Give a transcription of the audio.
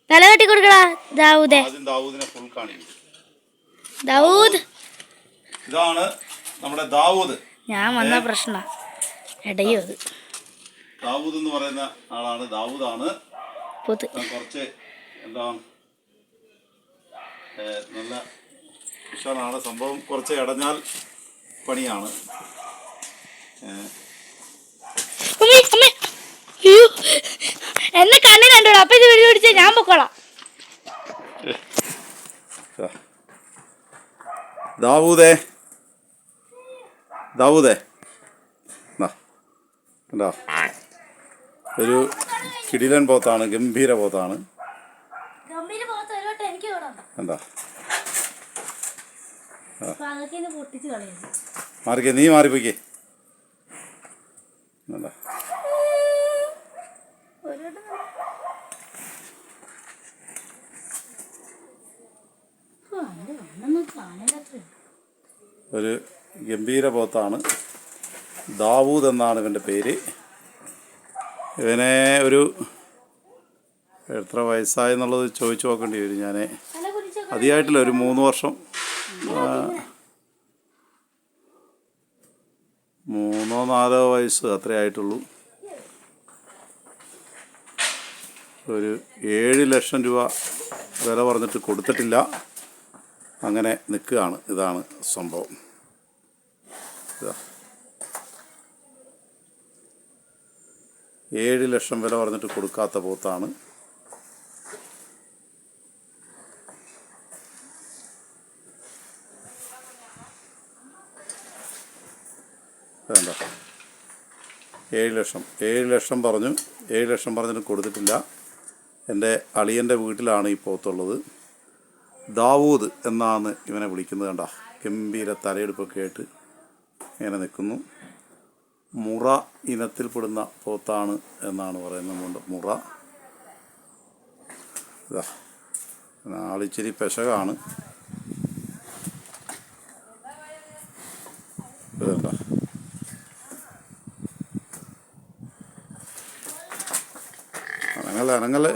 തലകെട്ടി കൊടുക്കടാ ദാവൂദേ. ദാവൂദിനെ ഫുൾ കാണിക്കും. ദാവൂദ് ഇതാണ് നമ്മുടെ ദാവൂദ്. ഞാൻ വന്ന പ്രശ്ന ഇടയോ അത്. ദാവൂദ് എന്ന് പറയുന്ന ആളാണ്. ദാവൂദാണ് കുറച്ച് എന്താ നല്ല ഉഷാറാണ് സംഭവം. കുറച്ച് ഇടഞ്ഞാൽ പണിയാണ്. എന്നെ കണ്ണു കണ്ടോളൂ. അപ്പൊ ഇത് വെടി പിടിച്ച ഞാൻ പൊക്കോളാം. ദാവൂദേ ദാവൂദേ എന്താ ഒരു കിടിലൻ പോത്താണ്. ഗംഭീര പോത്താണ്. എന്താ മാറിക്കേ, നീ മാറിപ്പോയിക്കേ. എന്താ ഒരു ഗംഭീര പോത്താണ്. ദാവൂദ് എന്നാണ് ഇവൻ്റെ പേര്. ഇവനെ ഒരു എത്ര വയസ്സായെന്നുള്ളത് ചോദിച്ചു നോക്കേണ്ടി വരും. ഞാൻ അധികമായിട്ടില്ല, ഒരു 3 വർഷം 3-4 വയസ്സ് അത്രേ ആയിട്ടുള്ളൂ. ഒരു 7 ലക്ഷം രൂപ വില പറഞ്ഞിട്ട് കൊടുത്തിട്ടില്ല. അങ്ങനെ നിൽക്കുകയാണ്. ഇതാണ് സംഭവം. 7 ലക്ഷം വില പറഞ്ഞിട്ട് കൊടുക്കാത്ത പോത്താണ്. വേണ്ട, 7 ലക്ഷം പറഞ്ഞു. 7 ലക്ഷം പറഞ്ഞിട്ട് കൊടുത്തിട്ടില്ല. എൻ്റെ അളിയൻ്റെ വീട്ടിലാണ് ഈ പോത്തുള്ളത്. ദാവൂദ് എന്നാണ് ഇവനെ വിളിക്കുന്നത്. കണ്ട, ഗംഭീര തലയെടുപ്പൊക്കെ ആയിട്ട് ഇങ്ങനെ നിൽക്കുന്നു. മുറ ഇനത്തിൽപ്പെടുന്ന പോത്താണ് എന്നാണ് പറയുന്നത്. മുറ ഇതാ, ആളിച്ചിരി പെശകാണ്. ഇതണ്ട, അനങ്ങല്